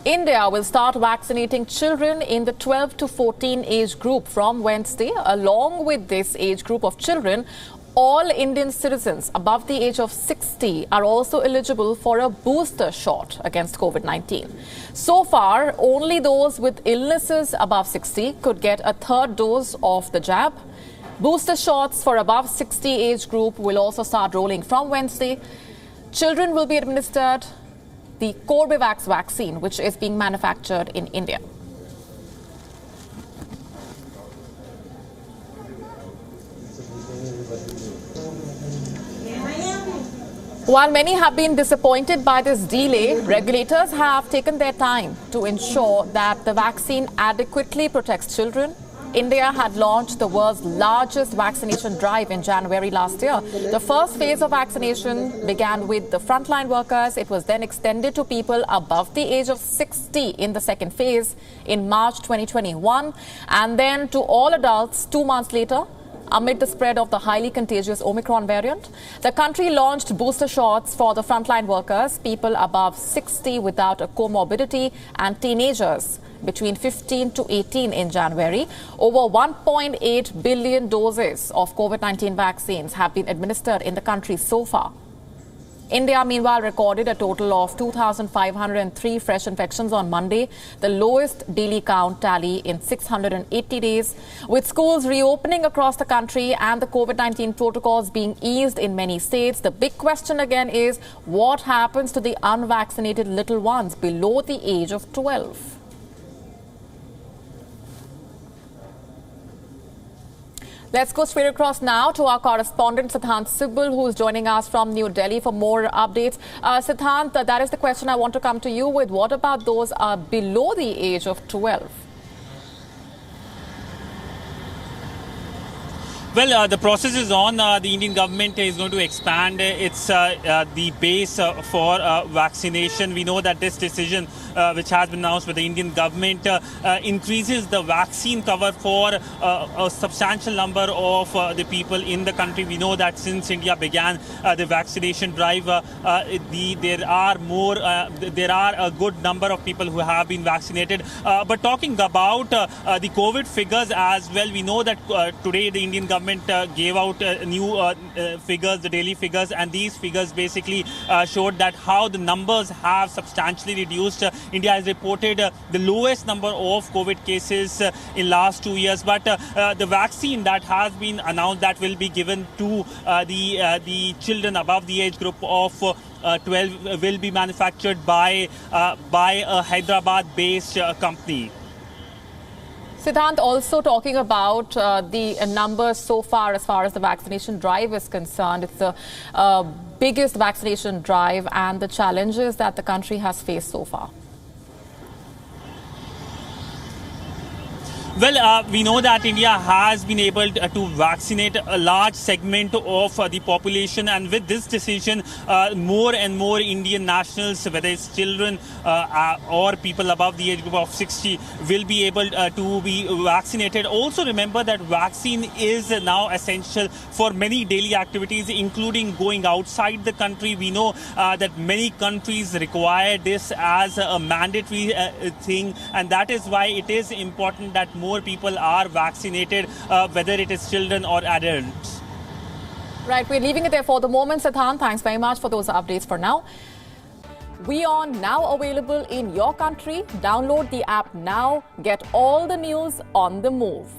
India will start vaccinating children in the 12 to 14 age group from Wednesday. Along with this age group of children, all Indian citizens above the age of 60 are also eligible for a booster shot against COVID-19. So far, only those with illnesses above 60 could get a third dose of the jab. Booster shots for above 60 age group will also start rolling from Wednesday. Children will be administered the Corbevax vaccine, which is being manufactured in India. While many have been disappointed by this delay, regulators have taken their time to ensure that the vaccine adequately protects children. India had launched the world's largest vaccination drive in January last year. The first phase of vaccination began with the frontline workers. It was then extended to people above the age of 60 in the second phase in March 2021, and then to all adults 2 months later. Amid the spread of the highly contagious Omicron variant, the country launched booster shots for the frontline workers, people above 60 without a comorbidity, and teenagers between 15 to 18 in January. Over 1.8 billion doses of COVID-19 vaccines have been administered in the country so far. India, meanwhile, recorded a total of 2,503 fresh infections on Monday, the lowest daily count tally in 680 days. With schools reopening across the country and the COVID-19 protocols being eased in many states, the big question again is what happens to the unvaccinated little ones below the age of 12? Let's go straight across now to our correspondent Siddhant Sibal, who is joining us from New Delhi for more updates. Siddhant, that is the question I want to come to you with. What about those below the age of 12? Well, the process is on. The Indian government is going to expand the base for vaccination. We know that this decision, which has been announced by the Indian government, increases the vaccine cover for a substantial number of the people in the country. We know that since India began the vaccination drive, there are a good number of people who have been vaccinated. But talking about the COVID figures as well, we know that today the Indian government gave out new figures, the daily figures, and these figures basically showed that how the numbers have substantially reduced. India has reported the lowest number of COVID cases in last 2 years, but the vaccine that has been announced that will be given to the children above the age group of 12 will be manufactured by a Hyderabad-based company. Siddhant, also talking about the numbers so far as the vaccination drive is concerned. It's the biggest vaccination drive and the challenges that the country has faced so far. Well, we know that India has been able to vaccinate a large segment of the population, and with this decision, more and more Indian nationals, whether it's children or people above the age group of 60, will be able to be vaccinated. Also remember that vaccine is now essential for many daily activities, including going outside the country. We know that many countries require this as a mandatory thing, and that is why it is important that more people are vaccinated, whether it is children or adults. Right, we're leaving it there for the moment, Siddhant. Thanks very much for those updates for now. WION now available in your country. Download the app now. Get all the news on the move.